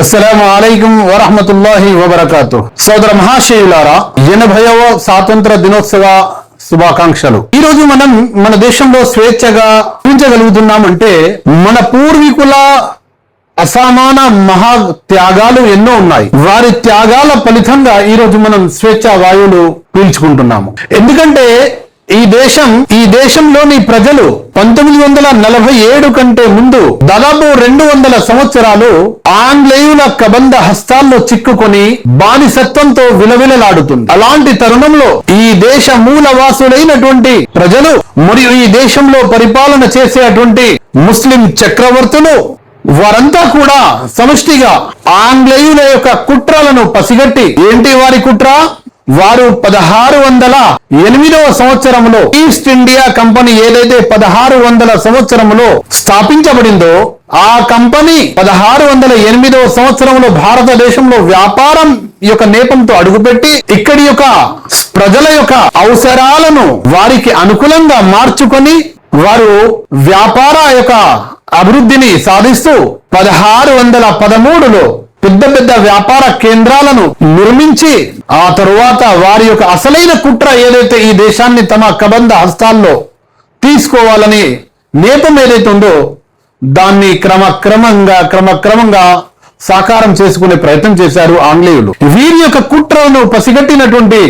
అస్సలాము అలైకుం వరహమతుల్లాహి వబరకాతు. సోదర మహాశయులారా, 80వ స్వాతంత్ర దినోత్సవ శుభాకాంక్షలు. ఈ రోజు మనం మన దేశంలో స్వేచ్ఛగా జీవించగలుగుతున్నామంటే మన పూర్వీకుల అసమాన మహా త్యాగాలు ఎన్నో ఉన్నాయి. వారి త్యాగాల ఫలితంగా ఈ రోజు మనం స్వేచ్ఛ వాయువులు పీల్చుకుంటున్నాము. ఎందుకంటే ఈ దేశంలోని ప్రజలు 1947 కంటే ముందు దాదాపు 200 సంవత్సరాలు ఆంగ్లేయుల కబంధ హస్తాల్లో చిక్కుకొని బానిసత్వంతో విలవిలలాడుతుంది. అలాంటి తరుణంలో ఈ దేశ మూలవాసులైనటువంటి ప్రజలు మరియు ఈ దేశంలో పరిపాలన చేసేటువంటి ముస్లిం చక్రవర్తులు వారంతా కూడా సమష్టిగా ఆంగ్లేయుల యొక్క కుట్రలను పసిగట్టి, ఏంటి వారి కుట్ర? వారు 1608వ సంవత్సరంలో ఈస్ట్ ఇండియా కంపెనీ ఏదైతే 1600 సంవత్సరంలో స్థాపించబడిందో ఆ కంపెనీ 1608వ సంవత్సరంలో భారతదేశంలో వ్యాపారం యొక్క నేపంతో అడుగుపెట్టి ఇక్కడి యొక్క ప్రజల యొక్క అవసరాలను వారికి అనుకూలంగా మార్చుకొని వారు వ్యాపార యొక్క అభివృద్ధిని సాధిస్తూ 1613లో పెద్ద వ్యాపార కేంద్రాలను నిర్మించి ఆ తరువాత వారి యొక్క అసలైన కుట్ర ఏదైతే ఈ దేశాన్ని తమ కబంధ హస్తాల్లో తీసుకోవాలని నేపం ఏదైతే ఉందో దాన్ని క్రమక్రమంగా సాకారం చేసుకునే ప్రయత్నం చేశారు ఆంగ్లేయులు. వీరి యొక్క కుట్రను పసిగట్టినటువంటి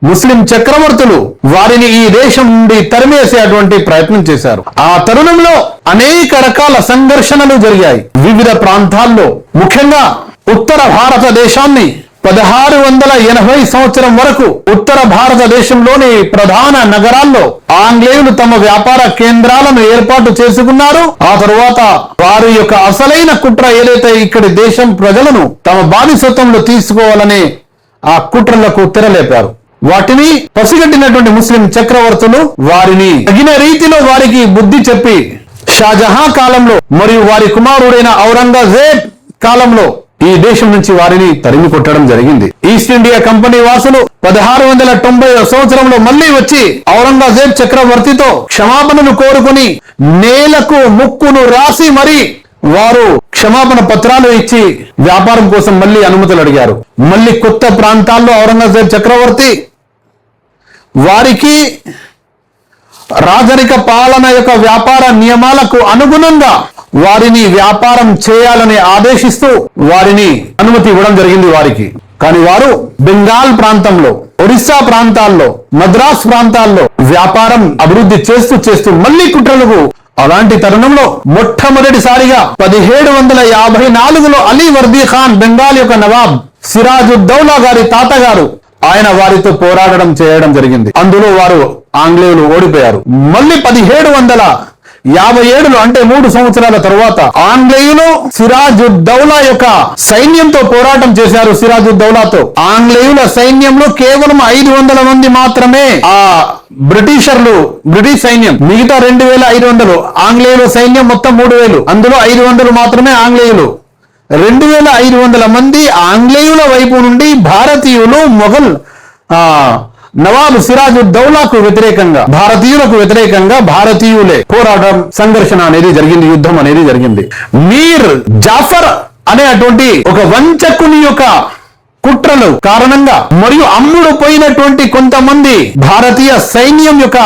ముస్లిం చక్రవర్తులు వారిని ఈ దేశం నుండి తరిమేసేటువంటి ప్రయత్నం చేశారు. ఆ తరుణంలో అనేక రకాల సంఘర్షణలు జరిగాయి వివిధ ప్రాంతాల్లో. ముఖ్యంగా ఉత్తర భారతదేశాన్ని 1680 సంవత్సరం వరకు ఉత్తర భారతదేశంలోని ప్రధాన నగరాల్లో ఆంగ్లేయులు తమ వ్యాపార కేంద్రాలను ఏర్పాటు చేసుకున్నారు. ఆ తరువాత వారి యొక్క అసలైన కుట్ర ఏదైతే ఇక్కడి దేశం ప్రజలను తమ బానిసత్వంలో తీసుకోవాలని ఆ కుట్రలకు తెరలేపారు. వాటిని పసిగట్టినటువంటి ముస్లిం చక్రవర్తులు వారిని తగిన రీతిలో వారికి బుద్ధి చెప్పి షాజహాం కాలంలో మరియు వారి కుమారుడైన ఔరంగజేబ్ కాలంలో ఈ దేశం నుంచి వారిని తరిమి కొట్టడం జరిగింది. ఈస్ట్ ఇండియా కంపెనీ వాసులు 1690 సంవత్సరంలో మళ్లీ వచ్చి ఔరంగజేబ్ చక్రవర్తితో క్షమాపణను కోరుకుని నేలకు ముక్కును రాసి మరి వారు క్షమాపణ పత్రాలు ఇచ్చి వ్యాపారం కోసం మళ్లీ అనుమతులు అడిగారు. మళ్లీ కొత్త ప్రాంతాల్లో ఔరంగజేబ్ చక్రవర్తి వారికి రాజరిక పాలన యొక్క వ్యాపార నియమాలకు అనుగుణంగా వారిని వ్యాపారం చేయాలని ఆదేశిస్తూ వారిని అనుమతి ఇవ్వడం జరిగింది వారికి. కానీ వారు బెంగాల్ ప్రాంతంలో, ఒరిస్సా ప్రాంతాల్లో, మద్రాస్ ప్రాంతాల్లో వ్యాపారం అభివృద్ధి చేస్తూ మళ్లీ కుట్రలకు. అలాంటి తరుణంలో మొట్టమొదటిసారిగా 1754లో అలీ వర్దీ ఖాన్ బెంగాల్ యొక్క నవాబ్ సిరాజుద్దౌలా గారి తాతగారు ఆయన వారితో పోరాడడం చేయడం జరిగింది. అందులో వారు ఆంగ్లేయులు ఓడిపోయారు. మళ్ళీ 1757లో అంటే 3 సంవత్సరాల తరువాత ఆంగ్లేయులు సిరాజుద్దౌలా యొక్క సైన్యంతో పోరాటం చేశారు. సిరాజుద్దౌలాతో ఆంగ్లేయుల సైన్యంలో కేవలం 500 మంది మాత్రమే ఆ బ్రిటిష్ సైన్యం, మిగతా 2500. ఆంగ్లేయుల సైన్యం మొత్తం 3000, అందులో 500 మాత్రమే ఆంగ్లేయులు. 2500 మంది ఆంగ్లేయుల వైపు నుండి భారతీయులు మొఘల్ నవాబ్ సిరాజుద్దౌలాకు వ్యతిరేకంగా, భారతీయులకు వ్యతిరేకంగా భారతీయులే పోరాటం, సంఘర్షణ అనేది జరిగింది, యుద్ధం అనేది జరిగింది. మీర్ జాఫర్ అనేటువంటి ఒక వంచకుని యొక్క కుట్రలు కారణంగా మరియు అమ్ముడు పోయినటువంటి కొంతమంది భారతీయ సైన్యం యొక్క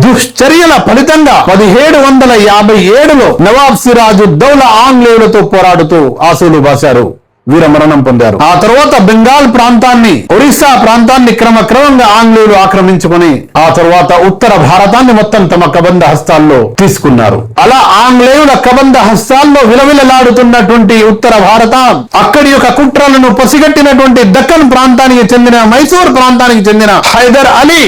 దుశ్చర్యల ఫలితంగా 1757లో నవాబ్ సిరాజుద్దౌలా ఆంగ్లేయులతో పోరాడుతూ ఆశలు బాశారు, వీరమరణం పొందారు. ఆ తర్వాత బెంగాల్ ప్రాంతాన్ని, ఒరిస్సా ప్రాంతాన్ని క్రమంగా ఆంగ్లేయులు ఆక్రమించుకొని ఆ తర్వాత ఉత్తర భారతాన్ని మొత్తం తమ కబంధ హస్తాల్లో తీసుకున్నారు. అలా ఆంగ్లేయుల కబంధ హస్తాల్లో విలవిలలాడుతున్నటువంటి ఉత్తర భారతం, అక్కడి యొక్క కుట్రలను పసిగట్టినటువంటి దక్కన్ ప్రాంతానికి చెందిన, మైసూర్ ప్రాంతానికి చెందిన హైదర్ అలీ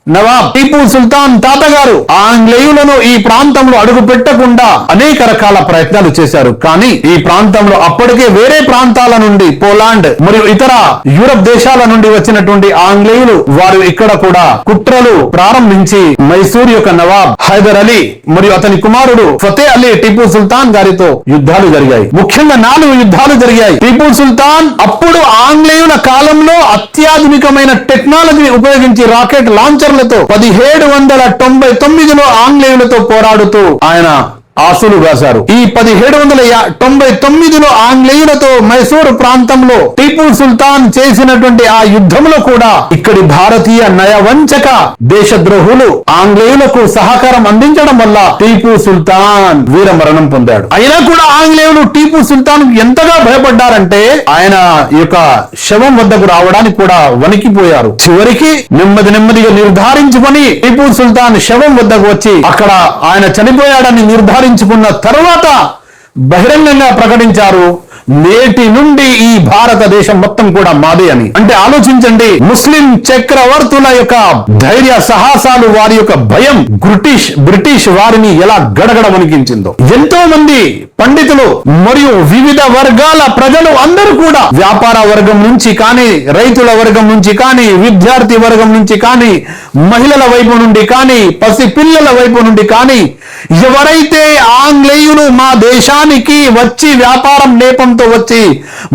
నవాబ్ టీపు సుల్తాన్ తాతగారు ఆంగ్లేయులను ఈ ప్రాంతంలో అడుగు పెట్టకుండా అనేక రకాల ప్రయత్నాలు చేశారు. కానీ ఈ ప్రాంతంలో అప్పటికే వేరే ప్రాంతాల నుండి, పోలాండ్ మరియు ఇతర యూరప్ దేశాల నుండి వచ్చినటువంటి ఆంగ్లేయులు వారు ఇక్కడ కూడా కుట్రలు ప్రారంభించి మైసూర్ యొక్క నవాబ్ హైదర్ అలీ మరియు అతని కుమారుడు ఫతే అలీ టీపు సుల్తాన్ గారితో యుద్ధాలు జరిగాయి. ముఖ్యంగా 4 యుద్ధాలు జరిగాయి. టీపు సుల్తాన్ అప్పుడు ఆంగ్లేయుల కాలంలో అత్యాధునికమైన టెక్నాలజీని ఉపయోగించి రాకెట్ లాంచర్ 1799లో ఆంగ్లేయులతో పోరాడుతూ ఆయన ఆసులు కాశారు. ఈ 1799లో ఆంగ్లేయులతో మైసూరు ప్రాంతంలో టిపు సుల్తాన్ చేసినటువంటి ఆ యుద్ధంలో కూడా ఇక్కడి భారతీయ నయవంచక దేశద్రోహులు ఆంగ్లేయులకు సహకారం అందించడం వల్ల టిపు సుల్తాన్ వీరమరణం పొందాడు. అయినా కూడా ఆంగ్లేయులు టిపు సుల్తాన్ ఎంతగా భయపడ్డారంటే ఆయన యొక్క శవం వద్దకు రావడానికి కూడా వణికిపోయారు. చివరికి నెమ్మదిగా నిర్ధారించుకొని టిపు సుల్తాన్ శవం వద్దకు వచ్చి అక్కడ ఆయన చనిపోయాడని నిర్ధారించుకున్న తరువాత బహిరంగంగా ప్రకటించారు, నేటి నుండి ఈ భారతదేశం మొత్తం కూడా మాదే అని. అంటే ఆలోచించండి, ముస్లిం చక్రవర్తుల యొక్క ధైర్య సాహసాలు, వారి యొక్క భయం బ్రిటిష్ వారిని ఎలా గడగడ వణికించిందో. ఎంతో మంది పండితులు మరియు వివిధ వర్గాల ప్రజలు అందరూ కూడా వ్యాపార వర్గం నుంచి కానీ, రైతుల వర్గం నుంచి కానీ, విద్యార్థి వర్గం నుంచి కానీ, మహిళల వైపు నుండి కానీ, పసి పిల్లల వైపు నుండి కానీ, ఎవరైతే ఆంగ్లేయులు మా దేశానికి వచ్చి వ్యాపారం నేపంతో వచ్చి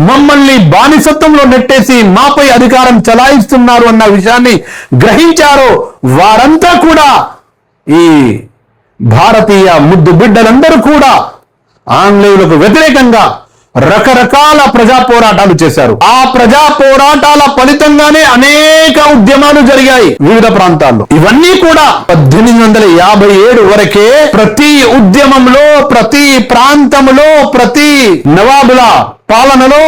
మమ్మల్ని బానిసత్వంలో నెట్టేసి మాపై అధికారం చలాయిస్తున్నారు అన్న విషయాన్ని గ్రహించారో వారంతా కూడా, ఈ భారతీయ ముద్దు బిడ్డలందరూ కూడా ఆంగ్లేయులకు వ్యతిరేకంగా రకరకాల ప్రజా పోరాటాలు చేశారు. ఆ ప్రజా పోరాటాల ఫలితంగానే అనేక ఉద్యమాలు జరిగాయి వివిధ ప్రాంతాల్లో. ఇవన్నీ కూడా 1857 వరకే ప్రతి ఉద్యమంలో, ప్రతి ప్రాంతంలో, ప్రతి నవాబుల పాలనలో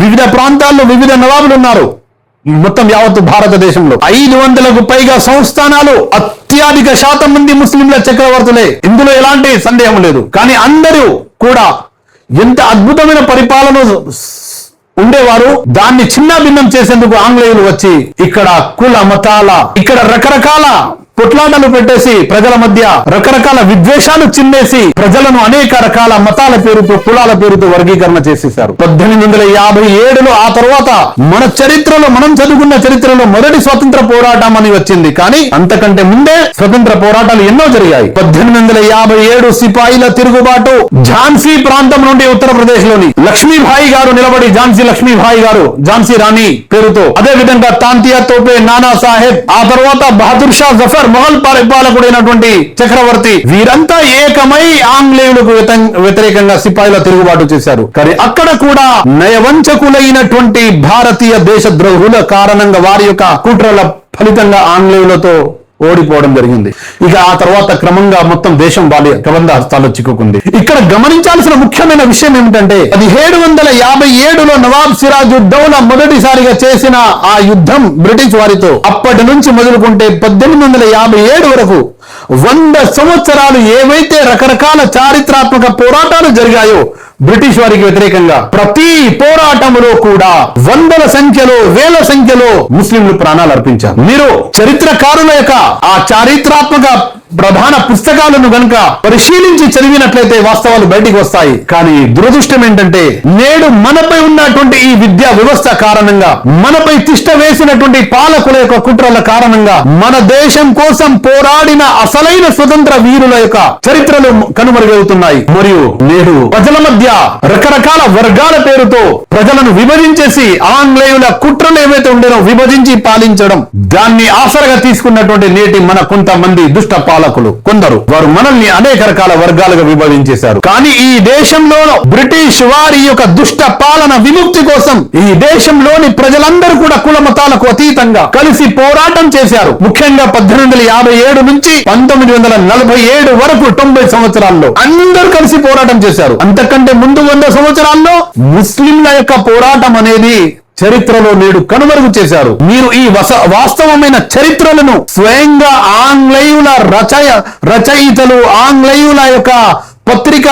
వివిధ ప్రాంతాల్లో వివిధ నవాబులు ఉన్నారు. మొత్తం యావత్తు భారతదేశంలో 500కు పైగా సంస్థానాలు, అత్యధిక శాతం మంది ముస్లింల చక్రవర్తులే, ఇందులో ఎలాంటి సందేహం లేదు. కానీ అందరూ కూడా ఎంత అద్భుతమైన పరిపాలన ఉండేవారు. దాన్ని చిన్న భిన్నం చేసేందుకు ఆంగ్లేయులు వచ్చి ఇక్కడ కుల మతాల, ఇక్కడ రకరకాల కొట్లాటలు పెట్టేసి ప్రజల మధ్య రకరకాల విద్వేషాలు చిన్నేసి ప్రజలను అనేక రకాల మతాల పేరుతో, కులాల పేరుతో వర్గీకరణ చేసేశారు. 1857లో ఆ తర్వాత మన చరిత్రలో, మనం చదువుకున్న చరిత్రలో మొదటి స్వతంత్ర పోరాటం అని వచ్చింది. కానీ అంతకంటే ముందే స్వతంత్ర పోరాటాలు ఎన్నో జరిగాయి. 1857 సిపాయిల తిరుగుబాటు ఝాన్సీ ప్రాంతం నుండి ఉత్తరప్రదేశ్ లోని లక్ష్మీభాయి గారు నిలబడి, లక్ష్మీభాయి గారు ఝాన్సీ రాణి పేరుతో, అదే విధంగా తాంతియా తోపే నానా సాహెబ్, ఆ తర్వాత బహదూర్ షా జఫర్ మొఘల్ పరిపాలకుడైనటువంటి చక్రవర్తి, వీరంతా ఏకమై ఆంగ్లేయులకు వ్యతిరేకంగా సిపాయిల తిరుగుబాటు చేశారు. కానీ అక్కడ కూడా నయవంచకులైనటువంటి భారతీయ దేశద్రోహుల కారణంగా, వారి యొక్క కుట్రల ఫలితంగా ఆంగ్లేయులతో ఓడిపోవడం జరిగింది. ఇక ఆ తర్వాత క్రమంగా మొత్తం దేశం వాళ్ళ కబంధ హస్తాల్లో చిక్కుకుంది. ఇక్కడ గమనించాల్సిన ముఖ్యమైన విషయం ఏమిటంటే 1757లో నవాబ్ సిరాజుద్దౌలా మొదటిసారిగా చేసిన ఆ యుద్ధం బ్రిటిష్ వారితో, అప్పటి నుంచి మొదలుకుంటే 1857 వరకు 100 సంవత్సరాలు ఏవైతే రకరకాల చారిత్రాత్మక పోరాటాలు జరిగాయో బ్రిటిష్ వారికి వ్యతిరేకంగా, ప్రతి పోరాటములో కూడా వందల సంఖ్యలో, వేల సంఖ్యలో ముస్లింలు ప్రాణాలు అర్పించారు. మీరు చరిత్రకారుల యొక్క ఆ చారిత్రాత్మక ప్రధాన పుస్తకాలను గనుక పరిశీలించి చదివినట్లయితే వాస్తవాలు బయటికి వస్తాయి. కానీ దురదృష్టం ఏంటంటే నేడు మనపై ఉన్నటువంటి ఈ విద్యా వ్యవస్థ కారణంగా, మనపై తిష్ట వేసినటువంటి పాలకుల యొక్క కుట్రల కారణంగా మన దేశం కోసం పోరాడిన అసలైన స్వతంత్ర వీరుల యొక్క చరిత్రలు కనుమరుగవుతున్నాయి. మరియు నేడు ప్రజల మధ్య రకరకాల వర్గాల పేరుతో ప్రజలను విభజించేసి, ఆంగ్లేయుల కుట్రలు ఏవైతే ఉండేనో విభజించి పాలించడం, దాన్ని ఆసరగా తీసుకున్నటువంటి నేటి మన కొంతమంది దుష్ట పాలకులు కొందరు, వారు మనల్ని అనేక రకాల వర్గాలుగా విభజించేశారు. కానీ ఈ దేశంలో బ్రిటిష్ వారి యొక్క దుష్ట పాలన విముక్తి కోసం ఈ దేశంలోని ప్రజలందరూ కూడా కుల మతాలకు అతీతంగా కలిసి పోరాటం చేశారు. ముఖ్యంగా 1857 నుంచి 1947 వరకు 90 సంవత్సరాల్లో అందరూ కలిసి పోరాటం చేశారు. అంతకంటే ముందు 100 సంవత్సరాల్లో ముస్లింల యొక్క పోరాటం అనేది చరిత్రలో నేడు కనుమరుగు చేశారు. మీరు ఈ వాస్తవమైన చరిత్రలను స్వయంగా ఆంగ్లేయుల రచయితలు, ఆంగ్లేయుల యొక్క పత్రిక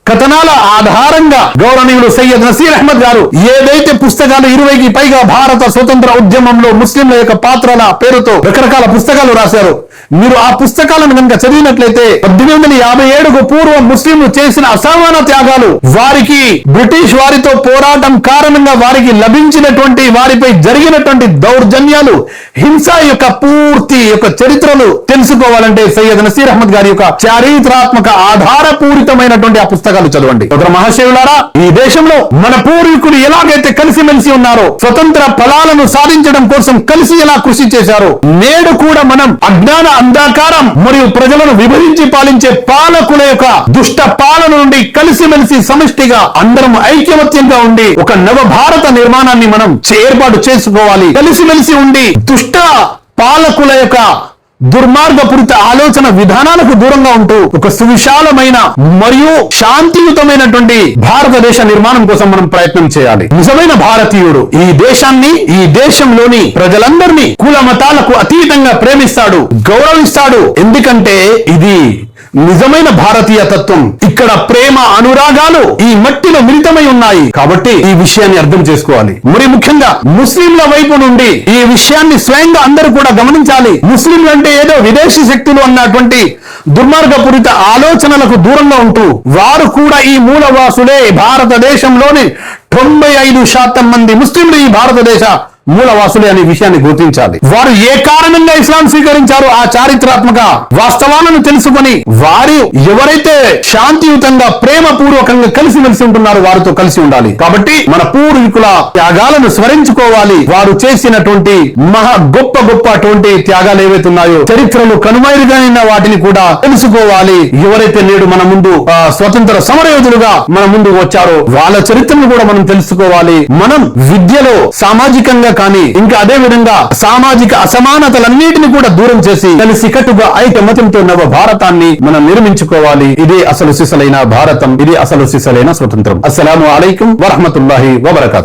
కథనాల ఆధారంగా గౌరవనీయులు సయ్యద్ నసీర్ అహ్మద్ గారు ఏదైతే పుస్తకాలు 20కి పైగా భారత స్వతంత్ర ఉద్యమంలో ముస్లింల యొక్క పాత్రల పేరుతో రకరకాల పుస్తకాలు రాశారు. మీరు ఆ పుస్తకాలను కనుక చదివినట్లయితే 1857కు పూర్వం ముస్లింలు చేసిన అసామాన త్యాగాలు, వారికి బ్రిటిష్ వారితో పోరాటం కారణంగా వారికి లభించినటువంటి, వారిపై జరిగినటువంటి దౌర్జన్యాలు, హింస యొక్క పూర్తి యొక్క చరిత్రలు తెలుసుకోవాలంటే సయ్యద్ నసీర్ అహ్మద్ గారి యొక్క చారిత్రాత్మక ఆధారపూరితమైనటువంటి ఆ పుస్తకాలు పుస్తకాలు చదవండి. సోదర మహాశయులారా, ఈ దేశంలో మన పూర్వీకులు ఎలాగైతే కలిసిమెలిసి ఉన్నారో, స్వతంత్ర ఫలాలను సాధించడం కోసం కలిసి ఎలా కృషి చేశారో, నేడు కూడా మనం అజ్ఞాన అంధకారం మరియు ప్రజలను విభజించి పాలించే పాలకుల యొక్క దుష్ట పాలన నుండి కలిసిమెలిసి సమిష్టిగా అందరం ఐక్యమత్యంగా ఉండి ఒక నవ భారత నిర్మాణాన్ని మనం ఏర్పాటు చేసుకోవాలి. కలిసిమెలిసి ఉండి దుష్ట పాలకుల యొక్క దుర్మార్గపూరిత ఆలోచన విధానాలకు దూరంగా ఉంటూ ఒక సువిశాలమైన మరియు శాంతియుతమైనటువంటి భారతదేశ నిర్మాణం కోసం మనం ప్రయత్నం చేయాలి. నిజమైన భారతీయుడు ఈ దేశాన్ని, ఈ దేశంలోని ప్రజలందరినీ కుల మతాలకు అతీతంగా ప్రేమిస్తాడు, గౌరవిస్తాడు. ఎందుకంటే ఇది నిజమైన భారతీయ తత్వం. ఇక్కడ ప్రేమ, అనురాగాలు ఈ మట్టిలో మిళితమై ఉన్నాయి. కాబట్టి ఈ విషయాన్ని అర్థం చేసుకోవాలి. మరి ముఖ్యంగా ముస్లింల వైపు నుండి ఈ విషయాన్ని స్వయంగా అందరూ కూడా గమనించాలి. ముస్లింలు అంటే ఏదో విదేశీ శక్తులు అన్నటువంటి దుర్మార్గపూరిత ఆలోచనలకు దూరంగా ఉంటూ వారు కూడా ఈ మూలవాసులే. భారతదేశంలోని 95% మంది ముస్లింలు ఈ భారతదేశ మూలవాసులే అనే విషయాన్ని గుర్తించాలి. వారు ఏ కారణంగా ఇస్లాం స్వీకరించారో ఆ చారిత్రాత్మక వాస్తవాలను తెలుసుకొని వారు ఎవరైతే శాంతియుతంగా ప్రేమపూర్వకంగా కలిసిమెలిసి ఉంటున్నారో వారితో కలిసి ఉండాలి. కాబట్టి మన పూర్వీకుల త్యాగాలను స్మరించుకోవాలి. వారు చేసినటువంటి మహా గొప్పటువంటి త్యాగాలు ఏవైతే ఉన్నాయో, చరిత్రలో కనుమరుగైన వాటిని కూడా తెలుసుకోవాలి. ఎవరైతే నేడు మన ముందు స్వతంత్ర సమరయోధులుగా మన ముందు వచ్చారో వాళ్ళ చరిత్రను కూడా మనం తెలుసుకోవాలి. మనం విద్యలో సామాజికంగా కానీ ఇంకా అదే విధంగా సామాజిక అసమానతలన్నిటిని కూడా దూరం చేసి కలిసికట్టుగా ఐకమత్యంతో నవ భారతాన్ని మనం నిర్మించుకోవాలి. ఇదే అసలు సిసలైన భారతం, ఇది అసలు సిసలైన స్వతంత్రం. అస్సలాము అలైకుం వరహమతుల్లాహి వబరకాతుహు.